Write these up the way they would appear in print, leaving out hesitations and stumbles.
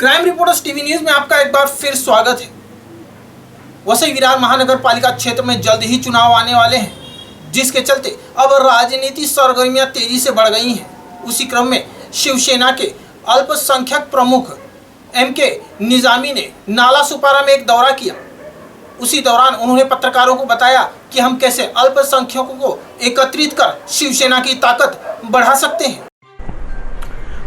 Crime reporters TV news में आपका एक बार फिर स्वागत है। वसई विरार महानगर पालिका क्षेत्र में जल्द ही चुनाव आने वाले हैं, जिसके चलते अब राजनीति सरगर्मियां तेजी से बढ़ गई हैं। उसी क्रम में शिवसेना के अल्पसंख्यक प्रमुख एमके निजामी ने नाला सुपारा में एक दौरा किया। उसी दौरान उन्होंने पत्रकारों को बताया कि हम कैसे अल्पसंख्यकों को एकत्रित कर शिवसेना की ताकत बढ़ा सकते हैं।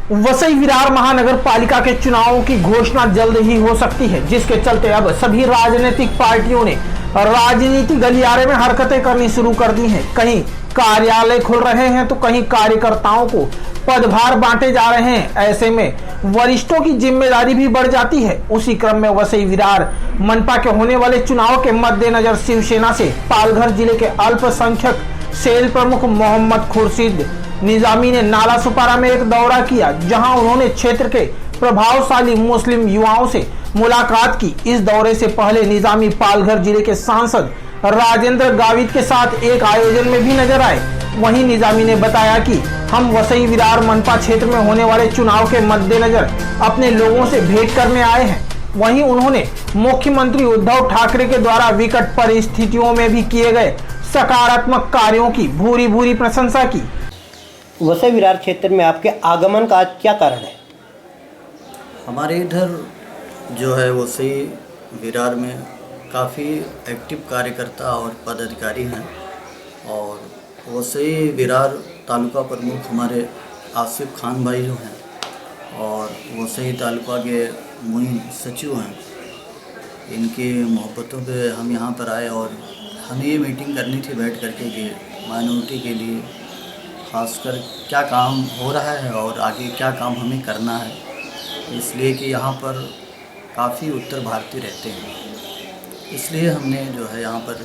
वसई विरार महानगर पालिका के चुनावों की घोषणा जल्द ही हो सकती है, जिसके चलते अब सभी राजनीतिक पार्टियों ने राजनीति गलियारे में हरकतें करनी शुरू कर दी हैं। कहीं कार्यालय खुल रहे हैं तो कहीं कार्यकर्ताओं को पदभार बांटे जा रहे हैं। ऐसे में वरिष्ठों की जिम्मेदारी भी बढ़ जाती है। उसी क्रम में वसई विरार मनपा के होने वाले चुनाव के मद्देनजर शिवसेना से पालघर जिले के अल्पसंख्यक सेल प्रमुख मोहम्मद खुर्शीद निजामी ने नाला सुपारा में एक दौरा किया, जहां उन्होंने क्षेत्र के प्रभावशाली मुस्लिम युवाओं से मुलाकात की। इस दौरे से पहले निजामी पालघर जिले के सांसद राजेंद्र गावित के साथ एक आयोजन में भी नजर आए। वहीं निजामी ने बताया कि हम वसई विरार मनपा क्षेत्र में होने वाले चुनाव के मद्देनजर अपने लोगों से भेंट करने आए हैं। वहीं उन्होंने मुख्यमंत्री उद्धव ठाकरे के द्वारा विकट परिस्थितियों में भी किए गए सकारात्मक कार्यों की भूरी प्रशंसा की। वसई विरार क्षेत्र में आपके आगमन का आज क्या कारण है? हमारे इधर जो है वसई विरार में काफ़ी एक्टिव कार्यकर्ता और पदाधिकारी हैं और वसई विरार तालुका प्रमुख हमारे आसिफ खान भाई जो हैं और वसई तालुका के मुहिम सचिव हैं। इनकी मोहब्बतों पे हम यहाँ पर आए और हमें ये मीटिंग करनी थी बैठ करके कि माइनॉरिटी के लिए खासकर क्या काम हो रहा है और आगे क्या काम हमें करना है, इसलिए कि यहाँ पर काफ़ी उत्तर भारतीय रहते हैं। इसलिए हमने जो है यहाँ पर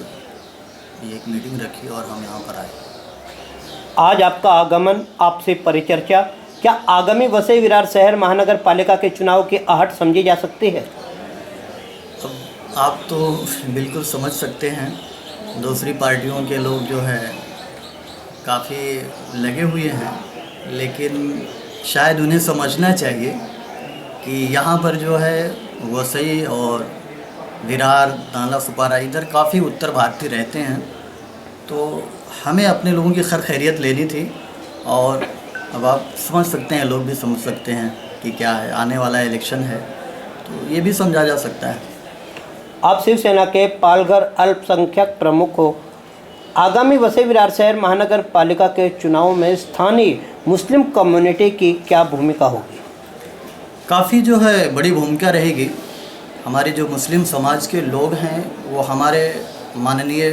एक मीटिंग रखी और हम यहाँ पर आए। आज आपका आगमन, आपसे परिचर्चा, क्या आगामी वसई विरार शहर महानगर पालिका के चुनाव की आहट समझी जा सकती है? अब आप तो बिल्कुल समझ सकते हैं, दूसरी पार्टियों के लोग जो है काफ़ी लगे हुए हैं, लेकिन शायद उन्हें समझना चाहिए कि यहाँ पर जो है वसई और विरार नाला सुपारा इधर काफ़ी उत्तर भारतीय रहते हैं, तो हमें अपने लोगों की खैर खैरियत लेनी थी। और अब आप समझ सकते हैं, लोग भी समझ सकते हैं कि क्या है, आने वाला इलेक्शन है तो ये भी समझा जा सकता है। आप शिवसेना के पालघर अल्पसंख्यक प्रमुख हो, आगामी वसई विरार शहर महानगर पालिका के चुनाव में स्थानीय मुस्लिम कम्युनिटी की क्या भूमिका होगी? काफ़ी जो है बड़ी भूमिका रहेगी। हमारे जो मुस्लिम समाज के लोग हैं वो हमारे माननीय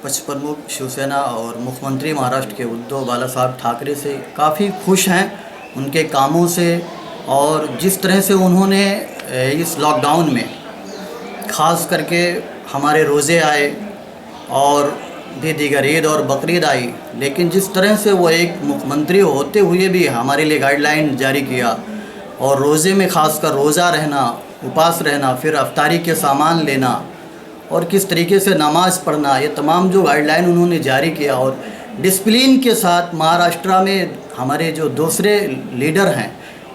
पक्ष प्रमुख शिवसेना और मुख्यमंत्री महाराष्ट्र के उद्धव बाला साहब ठाकरे से काफ़ी खुश हैं, उनके कामों से और जिस तरह से उन्होंने इस लॉकडाउन में ख़ास करके हमारे रोज़े आए और भी दीगर ईद और बकरीद आई, लेकिन जिस तरह से वो एक मुख्यमंत्री होते हुए भी हमारे लिए गाइडलाइन जारी किया और रोज़े में ख़ासकर रोज़ा रहना, उपवास रहना, फिर अफ्तारी के सामान लेना और किस तरीके से नमाज़ पढ़ना, ये तमाम जो गाइडलाइन उन्होंने जारी किया और डिसिप्लिन के साथ महाराष्ट्र में हमारे जो दूसरे लीडर हैं,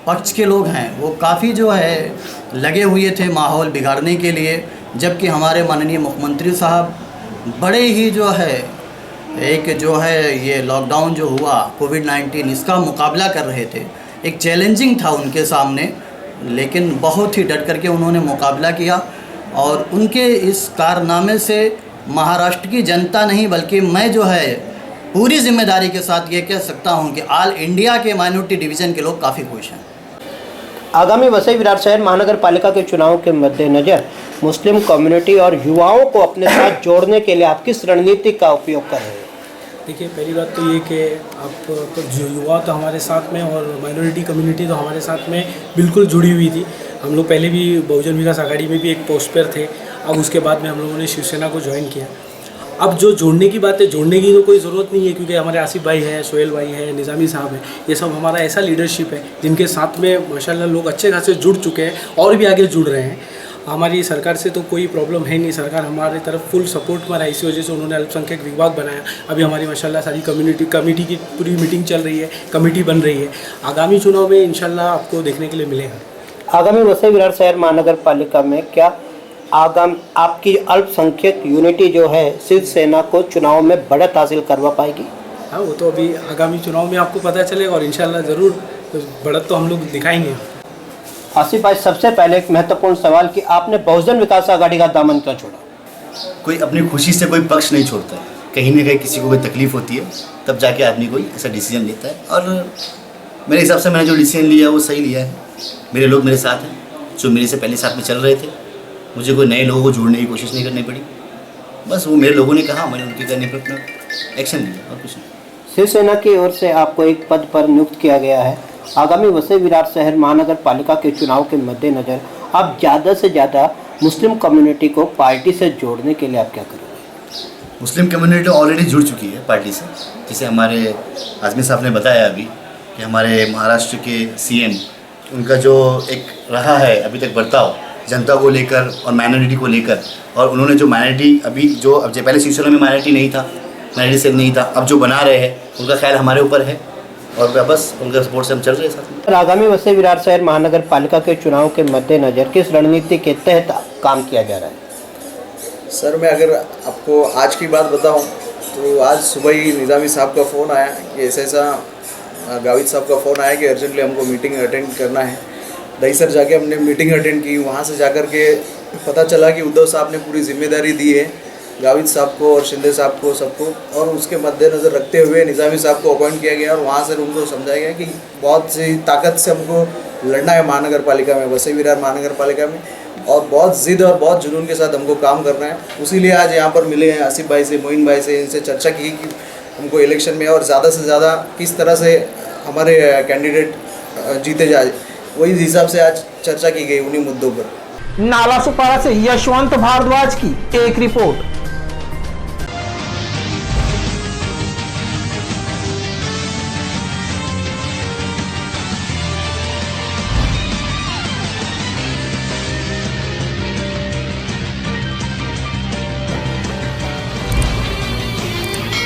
पक्ष के लोग हैं, वो काफ़ी जो है लगे हुए थे माहौल बिगाड़ने के लिए, जबकि हमारे माननीय मुख्यमंत्री साहब बड़े ही जो है एक जो है ये लॉकडाउन जो हुआ कोविड-19 इसका मुकाबला कर रहे थे। एक चैलेंजिंग था उनके सामने, लेकिन बहुत ही डट करके उन्होंने मुकाबला किया और उनके इस कारनामे से महाराष्ट्र की जनता नहीं बल्कि मैं जो है पूरी जिम्मेदारी के साथ ये कह सकता हूँ कि ऑल इंडिया के माइनॉरिटी डिवीज़न के लोग काफ़ी खुश हैं। आगामी वसई विरार शहर महानगर पालिका के चुनाव के मद्देनजर मुस्लिम कम्युनिटी और युवाओं को अपने साथ जोड़ने के लिए आप किस रणनीति का उपयोग कर रहे हैं? देखिए, पहली बात तो ये कि आप जो युवा तो हमारे साथ में और माइनॉरिटी कम्युनिटी तो हमारे साथ में बिल्कुल जुड़ी हुई थी। हम लोग पहले भी बहुजन विकास आघाड़ी में भी एक पोस्ट पर थे, अब उसके बाद में हम लोगों ने शिवसेना को ज्वाइन किया। अब जो जोड़ने की बात है, जोड़ने की तो कोई ज़रूरत नहीं है, क्योंकि हमारे आसिफ भाई हैं, सोहेल भाई हैं, निजामी साहब हैं, ये सब हमारा ऐसा लीडरशिप है जिनके साथ में माशाल्लाह लोग अच्छे खासे जुड़ चुके हैं और भी आगे जुड़ रहे हैं। हमारी सरकार से तो कोई प्रॉब्लम है नहीं, सरकार हमारे तरफ फुल सपोर्ट में रहा, इसी वजह से उन्होंने अल्पसंख्यक विभाग बनाया। अभी हमारी माशाल्लाह सारी कमेटी की पूरी मीटिंग चल रही है, कमेटी बन रही है। आगामी चुनाव में इंशाल्लाह आपको देखने के लिए मिलेगा। आगामी वसई विरार शहर महानगर पालिका में क्या आपकी अल्पसंख्यक यूनिटी जो है शिवसेना को चुनाव में बढ़त हासिल करवा पाएगी? हाँ, वो तो अभी आगामी चुनाव में आपको पता चलेगा और इंशाल्लाह ज़रूर बढ़त तो हम लोग दिखाएंगे। आसिफ भाई, सबसे पहले एक महत्वपूर्ण सवाल कि आपने बहुजन विकास आघाड़ी का दामन क्यों छोड़ा? कोई अपनी खुशी से कोई पक्ष नहीं छोड़ता है, कहीं ना कहीं किसी को कोई तकलीफ होती है तब जाके आदमी कोई ऐसा डिसीजन लेता है। और मेरे हिसाब से मैंने जो डिसीजन लिया वो सही लिया है। मेरे लोग मेरे साथ हैं, जो मेरे से पहले साथ में चल रहे थे, मुझे कोई नए लोगों को जोड़ने की कोशिश नहीं करनी पड़ी। बस वो मेरे लोगों ने कहा, मैंने उनके करने पर अपना एक्शन लिया और कुछ नहीं। शिवसेना की ओर से आपको एक पद पर नियुक्त किया गया है। आगामी वसई विरार शहर महानगर पालिका के चुनाव के मद्देनज़र आप ज़्यादा से ज़्यादा मुस्लिम कम्युनिटी को पार्टी से जोड़ने के लिए आप क्या करोगे? मुस्लिम कम्युनिटी ऑलरेडी जुड़ चुकी है पार्टी से। जैसे हमारे आज़मी साहब ने बताया अभी कि हमारे महाराष्ट्र के सीएम, उनका जो एक रहा है अभी तक बर्ताव जनता को लेकर और माइनॉरिटी को लेकर, और उन्होंने जो माइनॉरिटी अभी जो अब पहले शिवसेना में माइनॉरिटी नहीं था, माइनॉरिटी से नहीं था, अब जो बना रहे हैं उनका ख्याल हमारे ऊपर है और बस उनके सपोर्ट से हम चल रहे हैं साथ में। आगामी वसई विरार शहर महानगर पालिका के चुनाव के मद्देनज़र किस रणनीति के तहत काम किया जा रहा है? सर, मैं अगर आपको आज की बात बताऊं तो आज सुबह ही निज़ामी साहब का फ़ोन आया कि ऐसा गाविद साहब का फ़ोन आया कि अर्जेंटली हमको मीटिंग अटेंड करना है। दहीसर जाके हमने मीटिंग अटेंड की। वहाँ से जाकर के पता चला कि उद्धव साहब ने पूरी जिम्मेदारी दी है गाविद साहब को और शिंदे साहब को, सबको, और उसके मद्देनज़र रखते हुए निज़ामी साहब को अपॉइंट किया गया और वहाँ से उनको समझाया गया कि बहुत सी ताकत से हमको लड़ना है महानगर पालिका में, वसई विरार महानगर पालिका में, और बहुत ज़िद और बहुत जुनून के साथ हमको काम करना है। उसी लिए आज यहाँ पर मिले हैं आसिफ भाई से, मोइन भाई से, इनसे चर्चा की कि हमको इलेक्शन में और ज़्यादा से ज़्यादा किस तरह से हमारे कैंडिडेट जीते जाए, वही हिसाब से आज चर्चा की गई उन्हीं मुद्दों पर। नाला सुपारा से यशवंत भारद्वाज की एक रिपोर्ट।